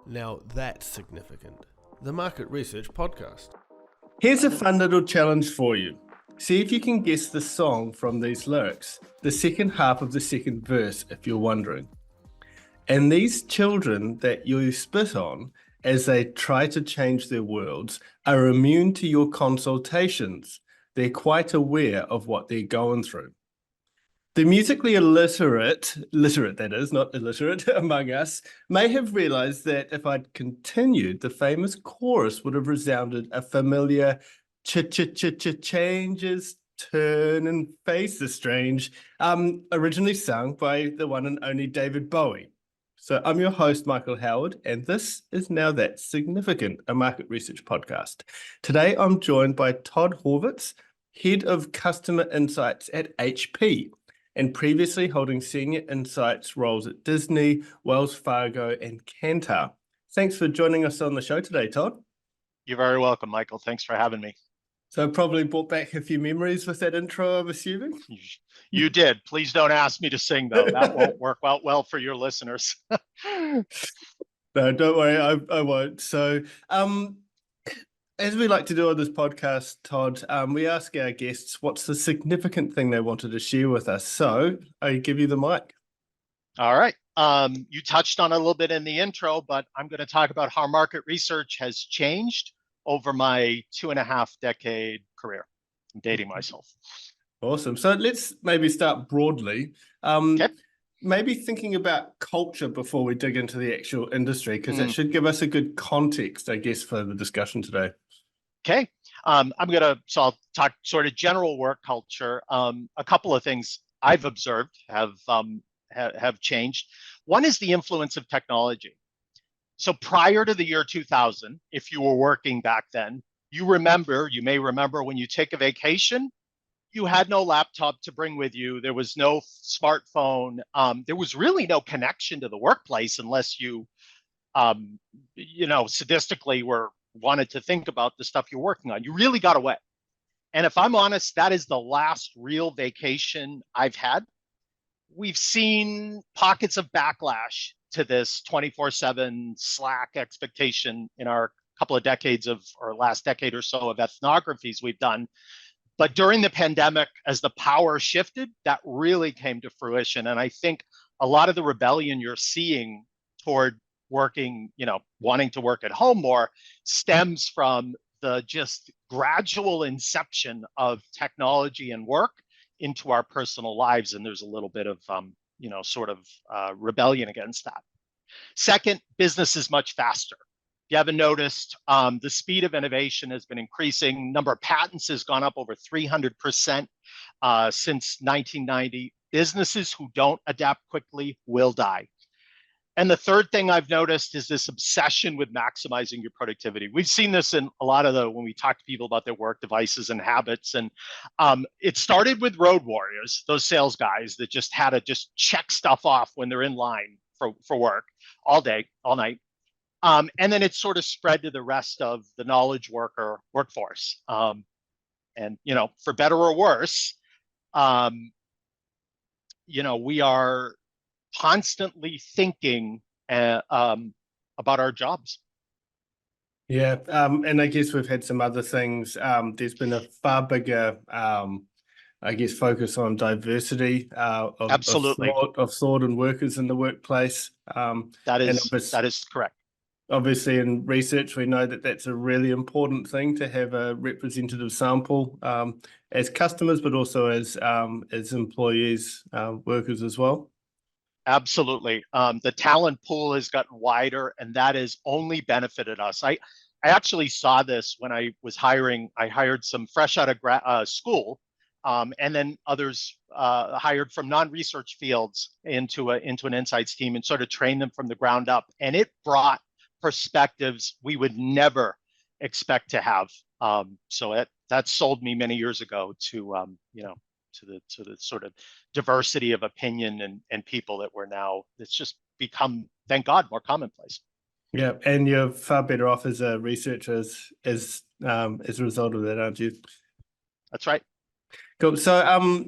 Now that's significant. The Market Research Podcast. Here's a fun little challenge for you. See if you can guess the song from these lyrics, the second half of the second verse, if you're wondering. And these children that you spit on as they try to change their worlds are immune to your consultations. They're quite aware of what they're going through. The musically illiterate that is, not illiterate, among us, may have realized that if I'd continued, the famous chorus would have resounded a familiar changes, turn and face the strange, originally sung by the one and only David Bowie. So I'm your host, Michael Howard, and this is Now That's Significant, a market research podcast. Today, I'm joined by Todd Horvitz, Head of Customer Insights at HP, and previously holding senior insights roles at Disney, Wells Fargo, and Kantar. Thanks for joining us on the show today, Todd. You're very welcome, Michael. Thanks for having me. So probably brought back a few memories with that intro, I'm assuming? You did. Please don't ask me to sing, though. That won't work out well for your listeners. No, don't worry, I won't. So, as we like to do on this podcast, Todd, we ask our guests what's the significant thing they wanted to share with us. So I give you the mic. All right. You touched on it a little bit in the intro, but I'm going to talk about how market research has changed over my 2.5-decade career. I'm dating myself. Awesome. So let's maybe start broadly. Okay. Maybe thinking about culture before we dig into the actual industry, because it should give us a good context, I guess, for the discussion today. Okay. I'll talk sort of general work culture. A couple of things I've observed have changed. One is the influence of technology. So prior to the year 2000, if you were working back then, you may remember when you take a vacation, you had no laptop to bring with you. There was no smartphone. There was really no connection to the workplace unless you, sadistically wanted to think about the stuff you're working on. You really got away. And if I'm honest, that is the last real vacation I've had. We've seen pockets of backlash to this 24/7 Slack expectation in our couple of decades or last decade or so of ethnographies we've done. But during the pandemic, as the power shifted, that really came to fruition. And I think a lot of the rebellion you're seeing toward working, wanting to work at home more stems from the just gradual inception of technology and work into our personal lives. And there's a little bit of, rebellion against that. Second, business is much faster. If you haven't noticed, the speed of innovation has been increasing. Number of patents has gone up over 300% since 1990. Businesses who don't adapt quickly will die. And the third thing I've noticed is this obsession with maximizing your productivity. We've seen this in a lot of when we talk to people about their work devices and habits. And it started with road warriors, those sales guys that just had to just check stuff off when they're in line for work all day, all night. And then it sort of spread to the rest of the knowledge workforce. And, for better or worse, we are constantly thinking about our jobs. Yeah, and I guess we've had some other things. There's been a far bigger, focus on diversity of thought and workers in the workplace. That is correct. Obviously, in research, we know that that's a really important thing to have a representative sample as customers, but also as employees, workers as well. Absolutely. The talent pool has gotten wider, and that has only benefited us. I actually saw this when I was hiring. I hired some fresh out of school, and then others hired from non-research fields into an insights team and sort of trained them from the ground up. And it brought perspectives we would never expect to have. So that sold me many years ago to the sort of diversity of opinion and people that it's just become, thank God, more commonplace. Yeah, and you're far better off as a researcher as a result of that, aren't you? That's right. Cool. So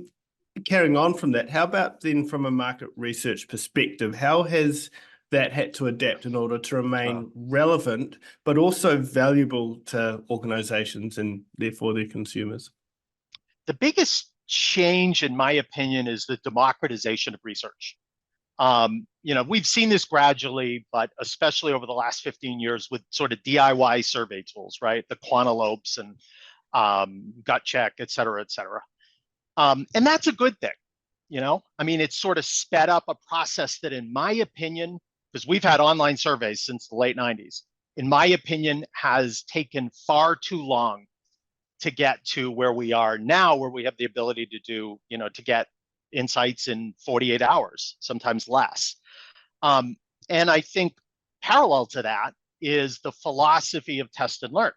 carrying on from that, how about then from a market research perspective, how has that had to adapt in order to remain relevant, but also valuable to organizations and therefore their consumers? The biggest change, in my opinion, is the democratization of research. We've seen this gradually, but especially over the last 15 years with sort of DIY survey tools, right? The Quantilopes and Gut Check, et cetera, et cetera. And that's a good thing. It's sort of sped up a process that, in my opinion, because we've had online surveys since the late 90s, in my opinion, has taken far too long to get to where we are now, where we have the ability to do, to get insights in 48 hours, sometimes less. And I think parallel to that is the philosophy of test and learn,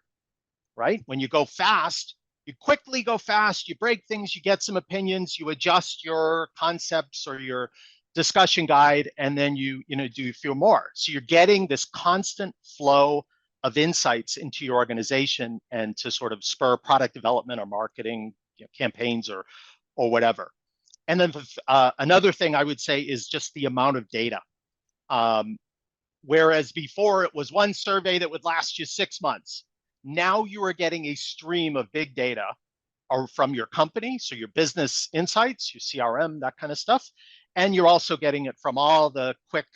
right? When you go fast, you quickly go fast, you break things, you get some opinions, you adjust your concepts or your discussion guide, and then you do a few more. So you're getting this constant flow of insights into your organization and to sort of spur product development or marketing campaigns or whatever. And then another thing I would say is just the amount of data. Whereas before it was one survey that would last you 6 months, now you are getting a stream of big data or from your company, so your business insights, your CRM, that kind of stuff. And you're also getting it from all the quick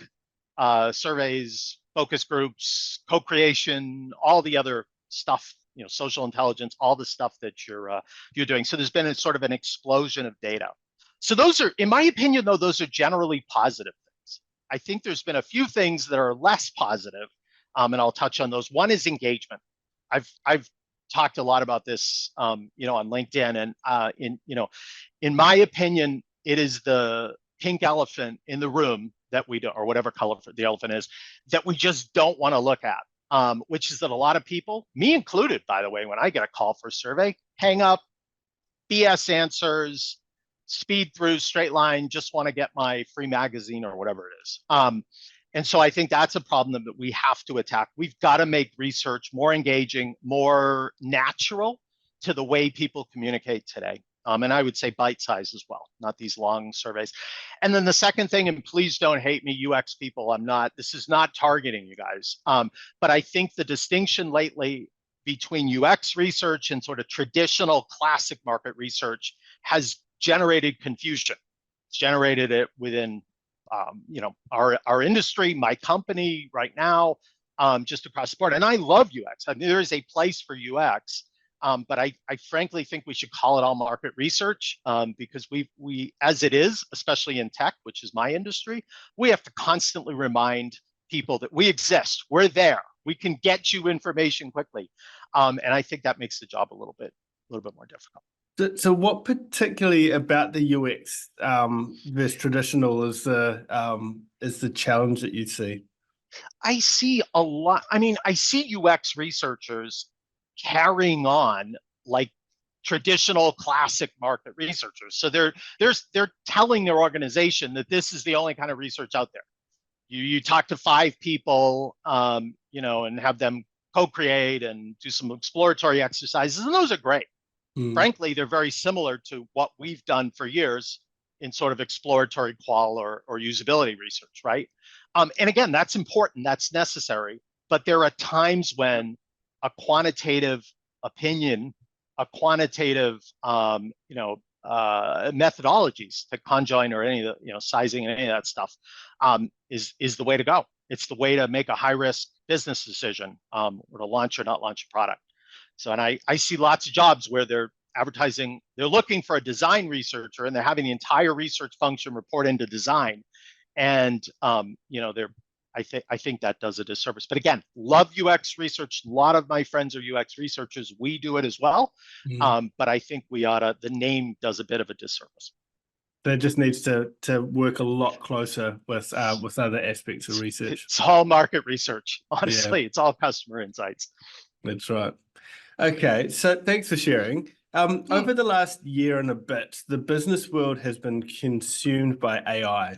surveys, focus groups, co-creation, all the other stuff, social intelligence, all the stuff that you're doing. So there's been a sort of an explosion of data. So those are, in my opinion, though, those are generally positive things. I think there's been a few things that are less positive, and I'll touch on those. One is engagement. I've talked a lot about this, on LinkedIn, and in my opinion, it is the pink elephant in the room that we do, or whatever color the elephant is, that we just don't want to look at, which is that a lot of people, me included, by the way, when I get a call for a survey, hang up, BS answers, speed through, straight line, just want to get my free magazine or whatever it is. And so I think that's a problem that we have to attack. We've got to make research more engaging, more natural to the way people communicate today. And I would say bite size as well, not these long surveys. And then the second thing, and please don't hate me, UX people, this is not targeting you guys. But I think the distinction lately between UX research and sort of traditional classic market research has generated confusion. It's generated it within our industry, my company right now, just across the board. And I love UX. There is a place for UX, but I frankly think we should call it all market research, because we, as it is, especially in tech, which is my industry, we have to constantly remind people that we exist. We're there. We can get you information quickly, and I think that makes the job a little bit more difficult. So what particularly about the UX versus traditional is the challenge that you see? I see a lot. I see UX researchers carrying on like traditional classic market researchers. So they're telling their organization that this is the only kind of research out there. You talk to 5 people, and have them co-create and do some exploratory exercises, and those are great. Frankly, they're very similar to what we've done for years in sort of exploratory qual or usability research, right? And again, that's important, that's necessary, but there are times when a quantitative opinion, a quantitative, methodologies to conjoin or any of the, sizing and any of that stuff, is the way to go. It's the way to make a high-risk business decision, or to launch or not launch a product. So, and I see lots of jobs where they're advertising, they're looking for a design researcher, and they're having the entire research function report into design. And, I think that does a disservice. But again, love UX research. A lot of my friends are UX researchers. We do it as well. But I think the name does a bit of a disservice. That just needs to work a lot closer with other aspects of research. It's all market research. Honestly, It's all customer insights. That's right. Okay, so thanks for sharing. Over the last year and a bit, the business world has been consumed by AI.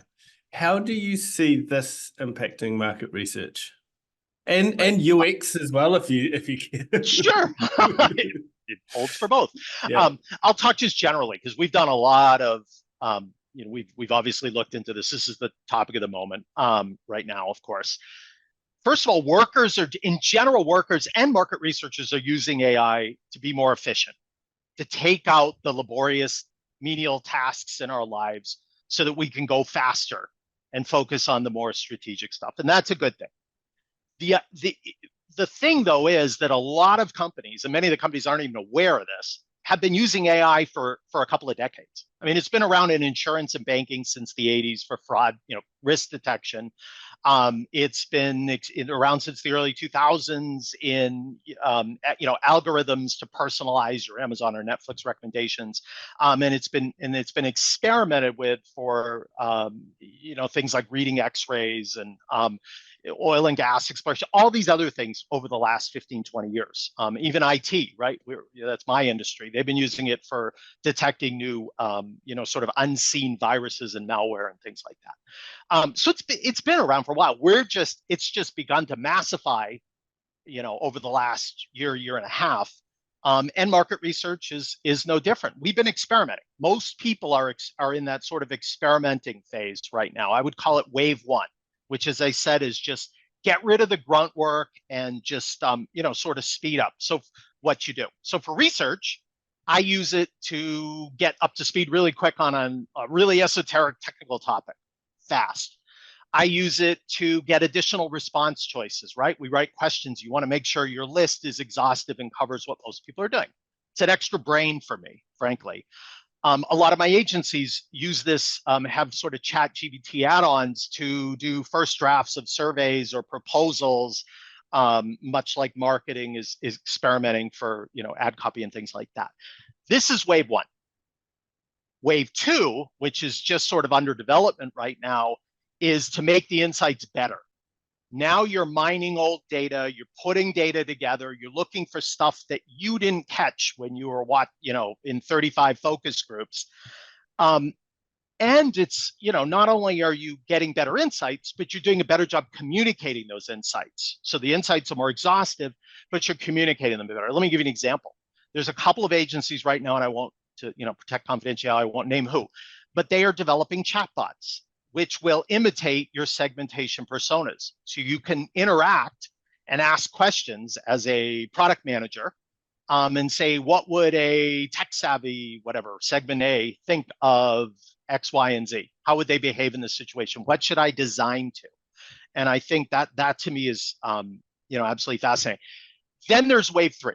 How do you see this impacting market research and UX as well, if you can? Sure, it holds for both. Yeah. I'll talk just generally, because we've done a lot of we've obviously looked into this. This is the topic of the moment right now, of course. First of all, workers and market researchers are using AI to be more efficient, to take out the laborious menial tasks in our lives so that we can go faster and focus on the more strategic stuff. And that's a good thing. The thing, though, is that a lot of companies, and many of the companies aren't even aware of this, have been using AI for a couple of decades. I mean, it's been around in insurance and banking since the 80s for fraud, risk detection. It's been around since the early 2000s in algorithms to personalize your Amazon or Netflix recommendations, and it's been experimented with for things like reading X-rays and oil and gas exploration, all these other things over the last 15, 20 years. Even IT, right? That's my industry. They've been using it for detecting new, sort of unseen viruses and malware and things like that. So it's been around for a while. It's just begun to massify, over the last year and a half. And market research is no different. We've been experimenting. Most people are in that sort of experimenting phase right now. I would call it wave one, which, as I said, is just get rid of the grunt work and just, sort of speed up. So what you do. So for research, I use it to get up to speed really quick on a really esoteric technical topic, fast. I use it to get additional response choices, right? We write questions. You want to make sure your list is exhaustive and covers what most people are doing. It's an extra brain for me, frankly. A lot of my agencies use this, have sort of chat GBT add-ons to do first drafts of surveys or proposals, much like marketing is experimenting for ad copy and things like that. This is wave one. Wave two, which is just sort of under development right now, is to make the insights better. Now you're mining old data, you're putting data together, you're looking for stuff that you didn't catch when you were in 35 focus groups. And it's, not only are you getting better insights, but you're doing a better job communicating those insights. So the insights are more exhaustive, but you're communicating them better. Let me give you an example. There's a couple of agencies right now, and I won't, to protect confidentiality, I won't name who, but they are developing chatbots which will imitate your segmentation personas. So you can interact and ask questions as a product manager and say, what would a tech savvy, segment A think of X, Y, and Z? How would they behave in this situation? What should I design to? And I think that to me is, absolutely fascinating. Then there's wave three.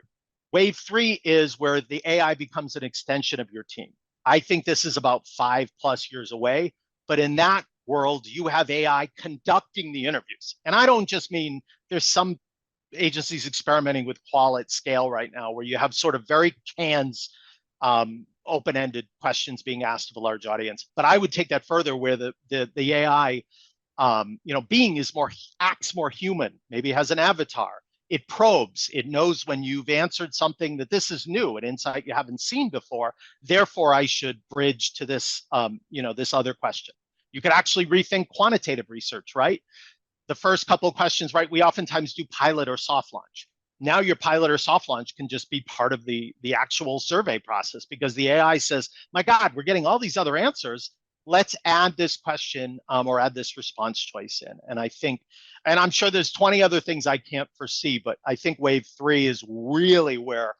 Wave three is where the AI becomes an extension of your team. I think this is about 5+ years away. But in that world, you have AI conducting the interviews. And I don't just mean there's some agencies experimenting with qual at scale right now where you have sort of very canned, open-ended questions being asked of a large audience. But I would take that further where the AI, being acts more human, maybe has an avatar. It probes, it knows when you've answered something that this is new, an insight you haven't seen before. Therefore, I should bridge to this, this other question. You could actually rethink quantitative research, right? The first couple of questions, right? We oftentimes do pilot or soft launch. Now your pilot or soft launch can just be part of the actual survey process because the AI says, my God, we're getting all these other answers. Let's add this question or add this response choice in. And I think, and I'm sure there's 20 other things I can't foresee, but I think wave three is really where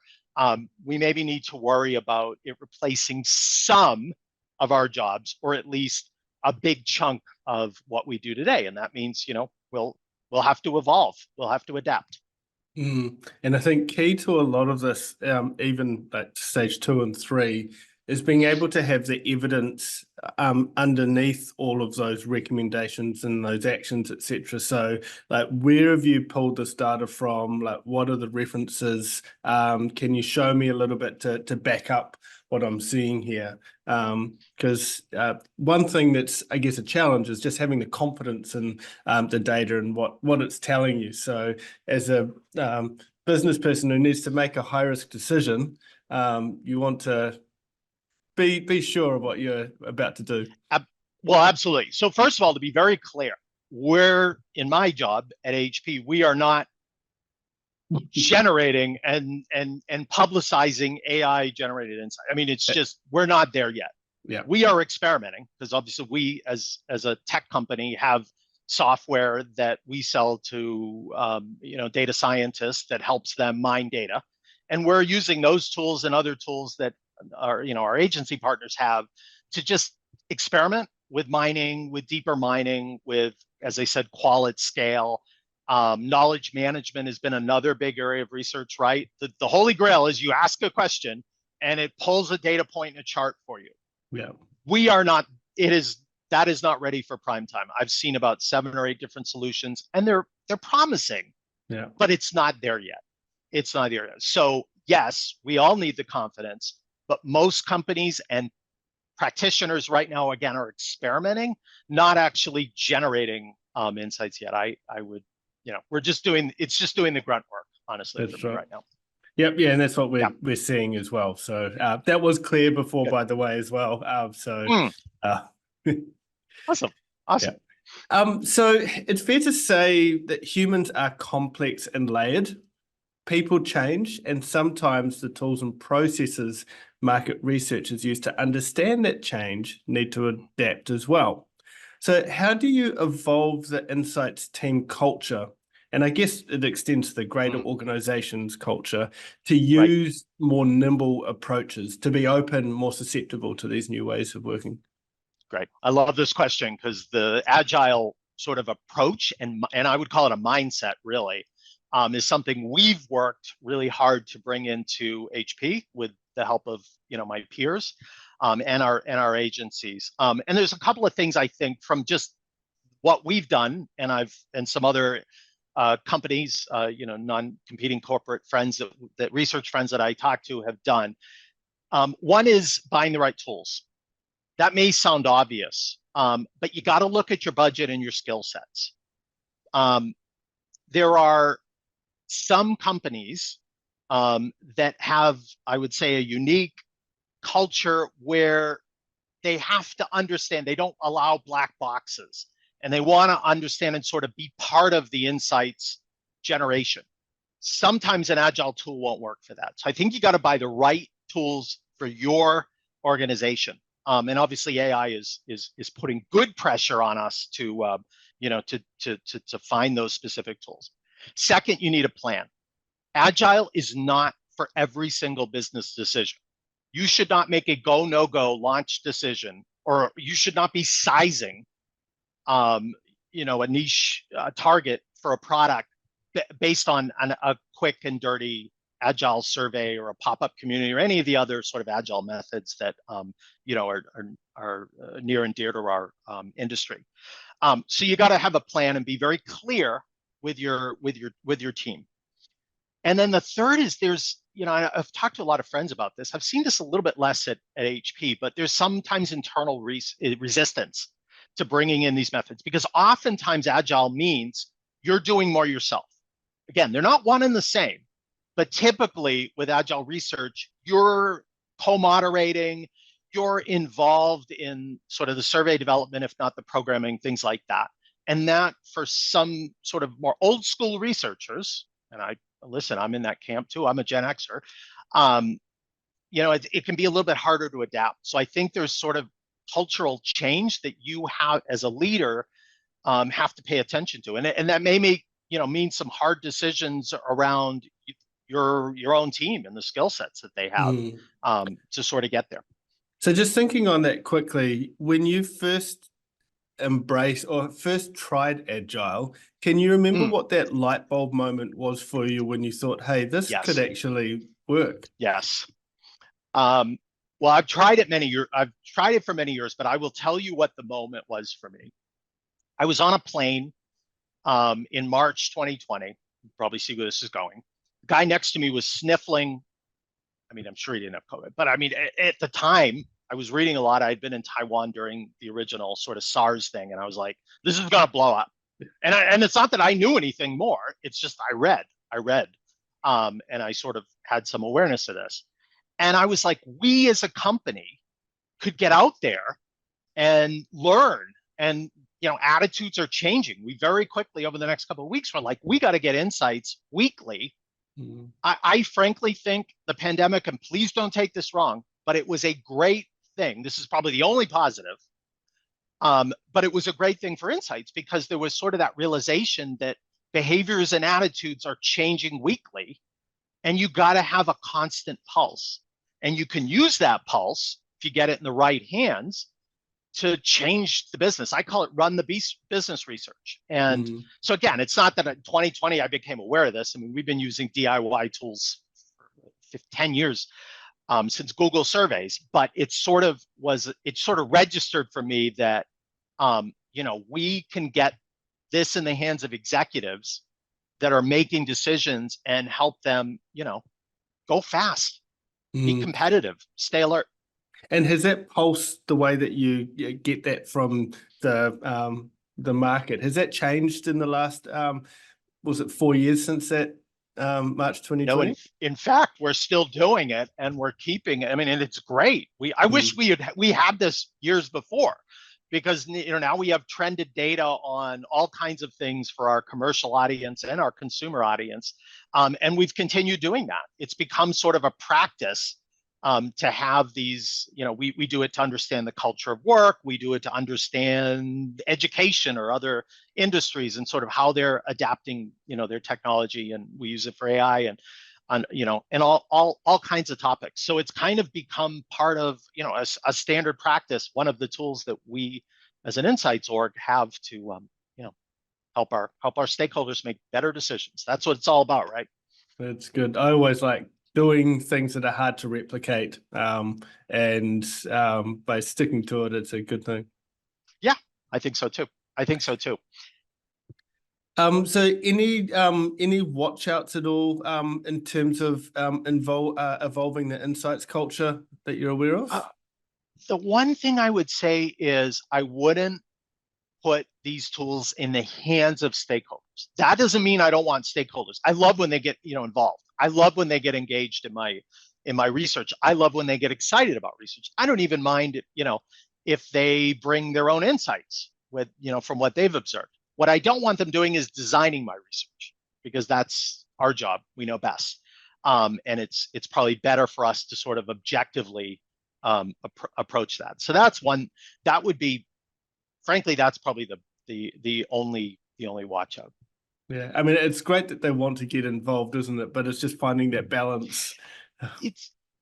we maybe need to worry about it replacing some of our jobs, or at least a big chunk of what we do today. And that means, we'll have to evolve. We'll have to adapt. And I think key to a lot of this, even at stage 2 and 3, is being able to have the evidence underneath all of those recommendations and those actions, etc. So, like, where have you pulled this data from? Like, what are the references? Can you show me a little bit to back up what I'm seeing here? Because one thing that's, I guess, a challenge is just having the confidence in the data and what it's telling you. So, as a business person who needs to make a high-risk decision, you want to be sure of what you're about to do. Well, absolutely. So first of all, to be very clear, in my job at HP, we are not generating and publicizing AI generated insight. I mean, it's just, we're not there yet. Yeah. We are experimenting because obviously we, as a tech company, have software that we sell to data scientists that helps them mine data, and we're using those tools and other tools that our agency partners have to just experiment with mining, with deeper mining, with, as I said, qual at scale. Knowledge management has been another big area of research, right? The holy grail is you ask a question and it pulls a data point in a chart for you. Yeah. We are not, that is not ready for prime time. I've seen about 7 or 8 different solutions and they're promising, Yeah. but it's not there yet. It's not there yet. So yes, we all need the confidence, but most companies and practitioners right now, again, are experimenting, not actually generating insights yet. I would, it's just doing the grunt work, honestly, That's for me right. right now. Yep, yeah, and that's what we're seeing as well. So that was clear before, Good. by the way, as well. Awesome. Yeah. So it's fair to say that humans are complex and layered. People change, and sometimes the tools and processes market researchers use to understand that change need to adapt as well. So how do you evolve the insights team culture? And I guess it extends to the greater organization's culture to use more nimble approaches, to be open, more susceptible to these new ways of working. Great. I love this question because the agile sort of approach, and I would call it a mindset, really, is something we've worked really hard to bring into HP with the help of my peers and our agencies. And there's a couple of things I think from just what we've done, and some other companies, non-competing corporate friends that research friends that I talk to have done. One is buying the right tools. That may sound obvious, but you got to look at your budget and your skill sets. There are some companies that have, I would say, a unique culture where they have to understand, they don't allow black boxes, and they want to understand and sort of be part of the insights generation. Sometimes an agile tool won't work for that. So I think you got to buy the right tools for your organization. And obviously AI is putting good pressure on us to find those specific tools. Second, you need a plan. Agile is not for every single business decision. You should not make a go, no go launch decision, or you should not be sizing, a niche target for a product based on a quick and dirty agile survey or a pop-up community or any of the other sort of agile methods that are near and dear to our industry. So you got to have a plan and be very clear with your team. And then the third is I've talked to a lot of friends about this. I've seen this a little bit less at HP, but there's sometimes internal resistance to bringing in these methods, because oftentimes agile means you're doing more yourself. Again, they're not one and the same, but typically with agile research, you're co-moderating, you're involved in sort of the survey development, if not the programming, things like that. And that, for some sort of more old school researchers, and I'm in that camp too, I'm a Gen Xer, it can be a little bit harder to adapt. So I think there's sort of cultural change that you have as a leader have to pay attention to. And that may mean some hard decisions around your own team and the skill sets that they have to sort of get there. So just thinking on that quickly, when you first embraced or first tried Agile, can you remember what that light bulb moment was for you when you thought, hey, this could actually work? Yes. Well, I've tried it for many years, but I will tell you what the moment was for me. I was on a plane in March 2020. You probably see where this is going. The guy next to me was sniffling. I mean, I'm sure he didn't have COVID, but I mean, at the time, I was reading a lot. I had been in Taiwan during the original sort of SARS thing, and I was like, this is going to blow up. And it's not that I knew anything more. It's just I read, and I sort of had some awareness of this. And I was like, we as a company could get out there and learn, and attitudes are changing. We very quickly over the next couple of weeks were like, we got to get insights weekly. I frankly think the pandemic, and please don't take this wrong, but it was a great thing. This is probably the only positive. But it was a great thing for insights because there was sort of that realization that behaviors and attitudes are changing weekly, and you got to have a constant pulse. And you can use that pulse, if you get it in the right hands, to change the business. I call it run the business research. And so again, it's not that in 2020 I became aware of this. I mean, we've been using DIY tools for 10 years since Google surveys, but it sort of registered for me that we can get this in the hands of executives that are making decisions and help them, go fast, be competitive, stay alert. And has that pulse, the way that you get that from the market, has that changed in the last, was it 4 years since that March 2020? No, in fact, we're still doing it and we're keeping it. I mean, and it's great. I wish we had this years before, because now we have trended data on all kinds of things for our commercial audience and our consumer audience, and we've continued doing that. It's become sort of a practice to have these. We do it to understand the culture of work. We do it to understand education or other industries and sort of how they're adapting, their technology, and we use it for AI and all kinds of topics. So it's kind of become part of, a standard practice, one of the tools that we as an insights org have to, help our stakeholders make better decisions. That's what it's all about, right? That's good. I always like doing things that are hard to replicate, and by sticking to it, it's a good thing. Yeah, I think so too. So any watch outs at all in terms of evolving the insights culture that you're aware of? The one thing I would say is I wouldn't put these tools in the hands of stakeholders. That doesn't mean I don't want stakeholders. I love when they get involved. I love when they get engaged in my research. I love when they get excited about research. I don't even mind if they bring their own insights with from what they've observed. What I don't want them doing is designing my research, because that's our job. We know best. And it's probably better for us to sort of objectively approach that. So that's one. That would be, frankly, that's probably the only watch out. Yeah, I mean, it's great that they want to get involved, isn't it? But it's just finding that balance.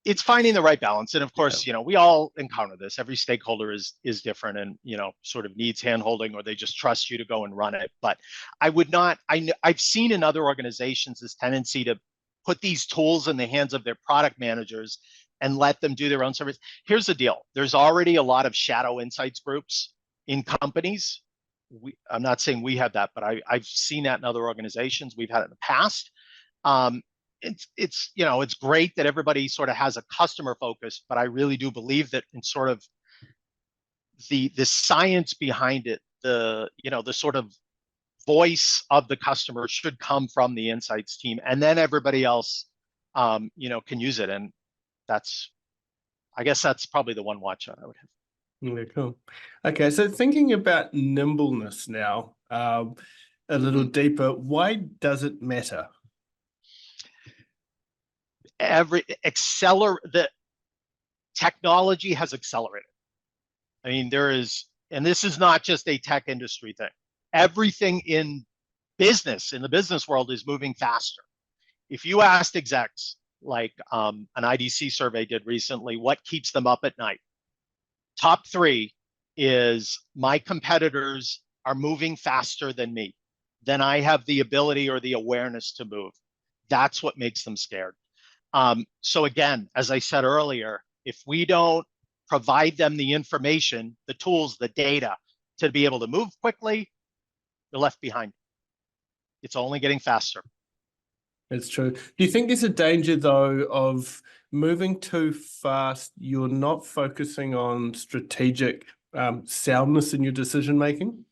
It's finding the right balance. And of course, we all encounter this. Every stakeholder is different and, sort of needs handholding, or they just trust you to go and run it. But I would not, I've seen in other organizations this tendency to put these tools in the hands of their product managers and let them do their own service. Here's the deal. There's already a lot of shadow insights groups in companies. I'm not saying we have that, but I've seen that in other organizations. We've had it in the past. It's great that everybody sort of has a customer focus, but I really do believe that in sort of the science behind it, the sort of voice of the customer should come from the insights team, and then everybody else, can use it. And I guess that's probably the one watch out I would have. Yeah, cool. Okay, so thinking about nimbleness now, a little deeper, why does it matter? The technology has accelerated. I mean, and this is not just a tech industry thing. Everything in the business world is moving faster. If you asked execs, like an IDC survey did recently, what keeps them up at night? Top 3 is my competitors are moving faster than me. Then I have the ability or the awareness to move. That's what makes them scared. So again, as I said earlier, if we don't provide them the information, the tools, the data to be able to move quickly, they're left behind. It's only getting faster. It's true. Do you think there's a danger, though, of moving too fast? You're not focusing on strategic soundness in your decision making?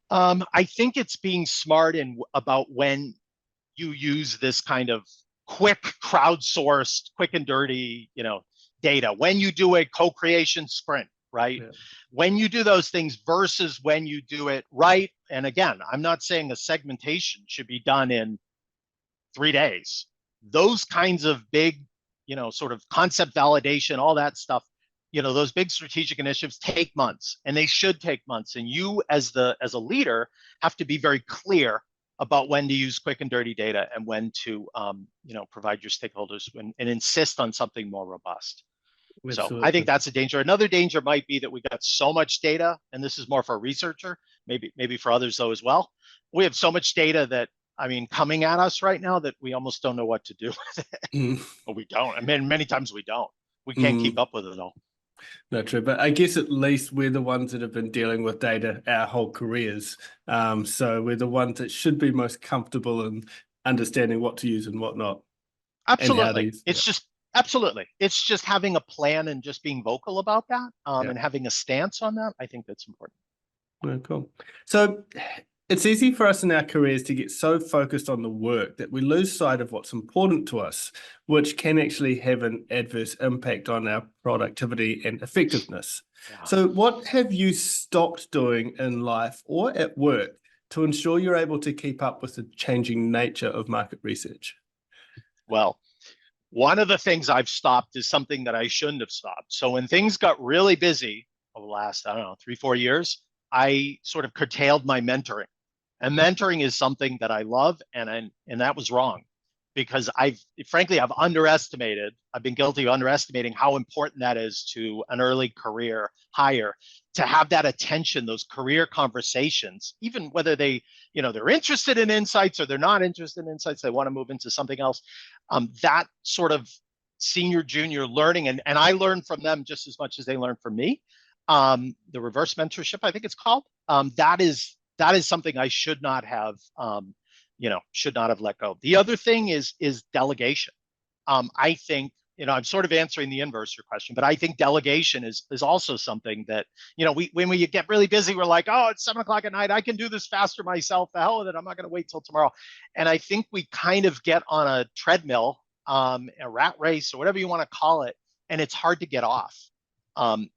I think it's being smart about when you use this kind of quick, crowdsourced, quick and dirty, data. When you do a co-creation sprint, right? Yeah. When you do those things versus when you do it right. And again, I'm not saying a segmentation should be done in 3 days. Those kinds of big, sort of concept validation, all that stuff, those big strategic initiatives take months, and they should take months. And you, as a leader, have to be very clear about when to use quick and dirty data and when to, provide your stakeholders and insist on something more robust. So I Absolutely. think that's a danger. Another danger might be that we got so much data, and this is more for a researcher, maybe for others though as well. We have so much data that, coming at us right now, that we almost don't know what to do with it. Mm. But we don't. Many times we don't. We can't keep Mm. up with it all. No, true. But I guess at least we're the ones that have been dealing with data our whole careers. So we're the ones that should be most comfortable in understanding what to use and what not. Absolutely. Yeah. Absolutely. It's just having a plan and just being vocal about that, Yeah. and having a stance on that. I think that's important. Oh, cool. So it's easy for us in our careers to get so focused on the work that we lose sight of what's important to us, which can actually have an adverse impact on our productivity and effectiveness. Yeah. So what have you stopped doing in life or at work to ensure you're able to keep up with the changing nature of market research? Well, one of the things I've stopped is something that I shouldn't have stopped. So when things got really busy over the last, 3-4 years, I sort of curtailed my mentoring. And mentoring is something that I love, and that was wrong, because I've been guilty of underestimating how important that is to an early career hire, to have that attention, those career conversations, even whether they're interested in insights or they're not interested in insights, they want to move into something else. That sort of senior, junior learning, and I learn from them just as much as they learn from me. The reverse mentorship, I think it's called. That is something I should not have let go. The other thing is delegation. I think, I'm sort of answering the inverse of your question, but I think delegation is also something that, when we get really busy, we're like, oh, it's 7:00 at night, I can do this faster myself. The hell with it, I'm not going to wait till tomorrow. And I think we kind of get on a treadmill, a rat race, or whatever you want to call it, and it's hard to get off. I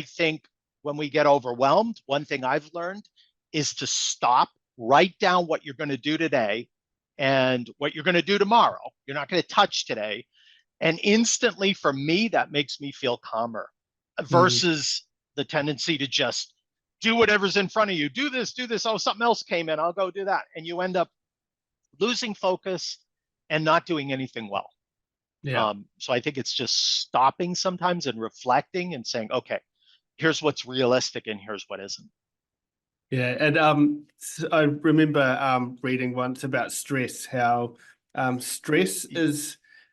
think when we get overwhelmed, one thing I've learned is to stop, write down what you're going to do today and what you're going to do tomorrow. You're not going to touch today. And instantly, for me, that makes me feel calmer versus the tendency to just do whatever's in front of you. Do this. Oh, something else came in. I'll go do that. And you end up losing focus and not doing anything well. Yeah. So I think it's just stopping sometimes and reflecting and saying, okay, here's what's realistic and here's what isn't. Yeah, and I remember reading once about stress, how stress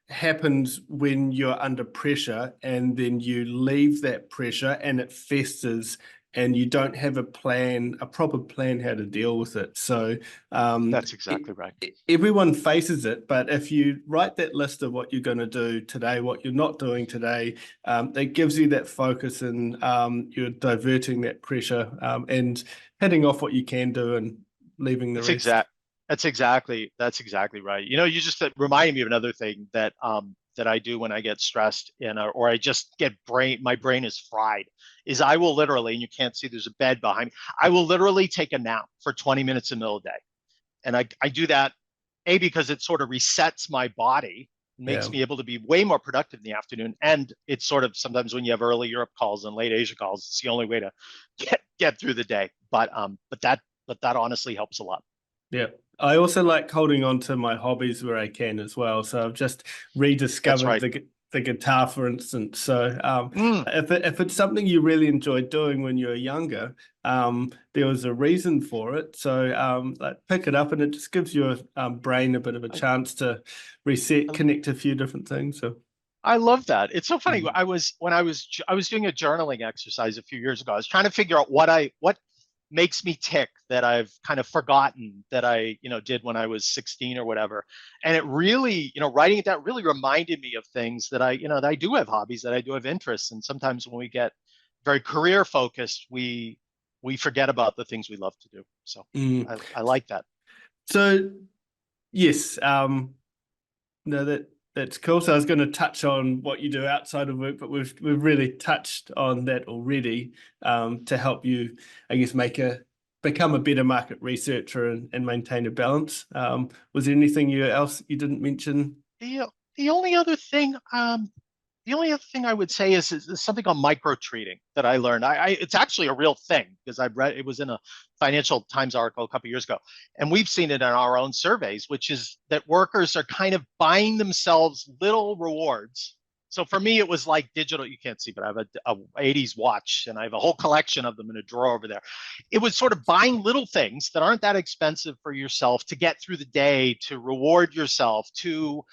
happens when you're under pressure, and then you leave that pressure and it festers, and you don't have a proper plan how to deal with it. So that's exactly right. Everyone faces it, but if you write that list of what you're going to do today, what you're not doing today, that gives you that focus, and you're diverting that pressure and heading off what you can do and leaving the rest. That's exactly right. You just reminded me of another thing that I do when I get stressed or I just get my brain is fried, is I will literally, and you can't see, there's a bed behind me, I will literally take a nap for 20 minutes in the middle of the day. And I do that, because it sort of resets my body, makes me able to be way more productive in the afternoon. And it's sort of, sometimes when you have early Europe calls and late Asia calls, it's the only way to get through the day. But that honestly helps a lot. Yeah. I also like holding on to my hobbies where I can as well. So I've just rediscovered the guitar, for instance. So if it's something you really enjoyed doing when you were younger, there was a reason for it. So pick it up, and it just gives your brain a bit of a chance to reset, connect a few different things. So I love that. It's so funny. I was doing a journaling exercise a few years ago. I was trying to figure out what makes me tick that I've kind of forgotten that I, did when I was 16 or whatever. And it really, writing it down really reminded me of things that that I do have hobbies, that I do have interests. And sometimes when we get very career focused, we forget about the things we love to do. So I like that. So yes, that's cool. So I was going to touch on what you do outside of work, but we've really touched on that already, to help you, I guess, become a better market researcher and maintain a balance. Was there anything else you didn't mention? The only other thing, The only other thing I would say is something called micro treating that I learned. It's actually a real thing because I've read it was in a Financial Times article a couple of years ago, and we've seen it in our own surveys, which is that workers are kind of buying themselves little rewards. So for me, it was like digital. You can't see, but I have a 80s watch, and I have a whole collection of them in a drawer over there. It was sort of buying little things that aren't that expensive for yourself to get through the day, to reward yourself, to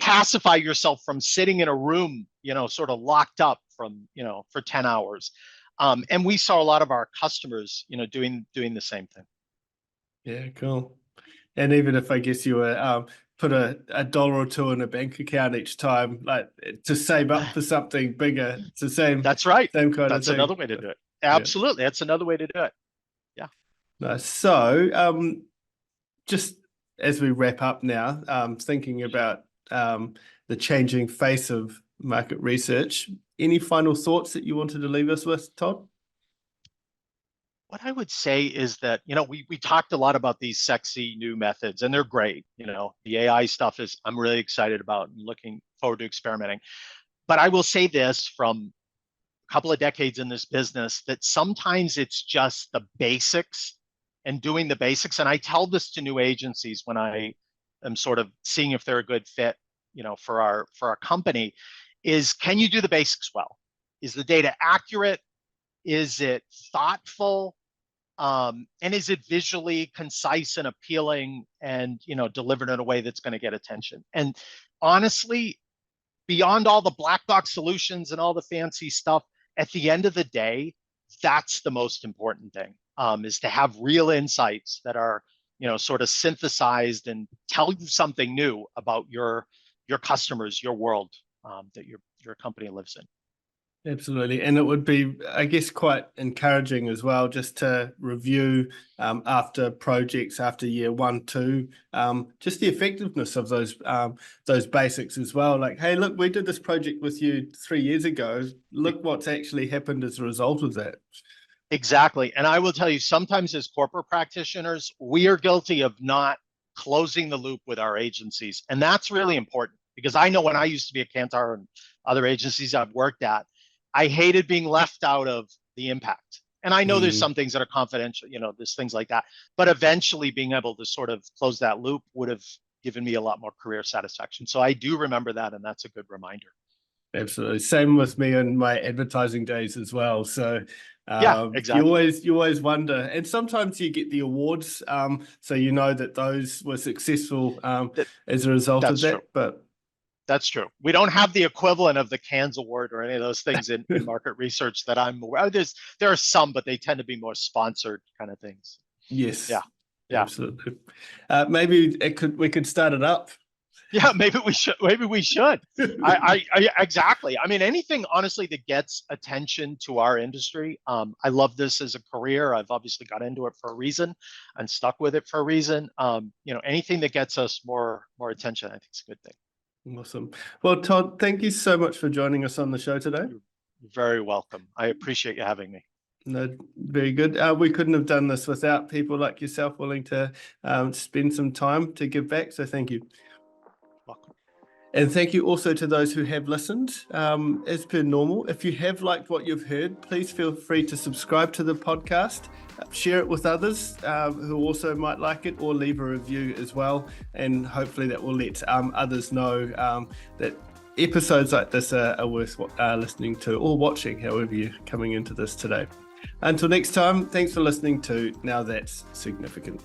pacify yourself from sitting in a room, sort of locked up for 10 hours. And we saw a lot of our customers, doing the same thing. Yeah, cool. And even if I guess you were put a dollar or two in a bank account each time, like to save up for something bigger, it's the same. That's right. Same kind of thing. That's another way to do it. Absolutely. That's another way to do it. Yeah. Nice. So just as we wrap up now, thinking about the changing face of market research, any final thoughts that you wanted to leave us with, Todd? What I would say is that, we talked a lot about these sexy new methods, and they're great. The AI stuff I'm really excited about and looking forward to experimenting. But I will say this from a couple of decades in this business, that sometimes it's just the basics and doing the basics. And I tell this to new agencies when I am sort of seeing if they're a good fit, for our company, is can you do the basics well? Is the data accurate? Is it thoughtful? And is it visually concise and appealing and, delivered in a way that's going to get attention? And honestly, beyond all the black box solutions and all the fancy stuff, at the end of the day, that's the most important thing, is to have real insights that are, sort of synthesized and tell you something new about your customers, your world, that your company lives in. Absolutely. And it would be, I guess, quite encouraging as well, just to review after projects, after year 1, 2, just the effectiveness of those basics as well. Like, hey, look, we did this project with you 3 years ago. Look what's actually happened as a result of that. Exactly. And I will tell you, sometimes as corporate practitioners, we are guilty of not closing the loop with our agencies. And that's really important, because I know when I used to be at Kantar and other agencies I've worked at, I hated being left out of the impact. And I know there's some things that are confidential, there's things like that. But eventually being able to sort of close that loop would have given me a lot more career satisfaction. So I do remember that, and that's a good reminder. Absolutely. Same with me in my advertising days as well. So yeah, exactly. You always wonder, and sometimes you get the awards, so you know that those were successful as a result of that. True. But that's true. We don't have the equivalent of the Cannes Award or any of those things in market research that I'm aware of. There are some, but they tend to be more sponsored kind of things. Yes. Yeah. Absolutely. Maybe we could start it up. Yeah, maybe we should. I exactly. I mean, anything honestly that gets attention to our industry. I love this as a career. I've obviously got into it for a reason and stuck with it for a reason. Anything that gets us more attention, I think is a good thing. Awesome. Well, Todd, thank you so much for joining us on the show today. You're very welcome. I appreciate you having me. No, very good. We couldn't have done this without people like yourself willing to spend some time to give back. So thank you. Welcome. And thank you also to those who have listened. As per normal, if you have liked what you've heard, please feel free to subscribe to the podcast, share it with others who also might like it, or leave a review as well. And hopefully that will let others know that episodes like this are worth listening to or watching, however you're coming into this today. Until next time, thanks for listening to Now That's Significant.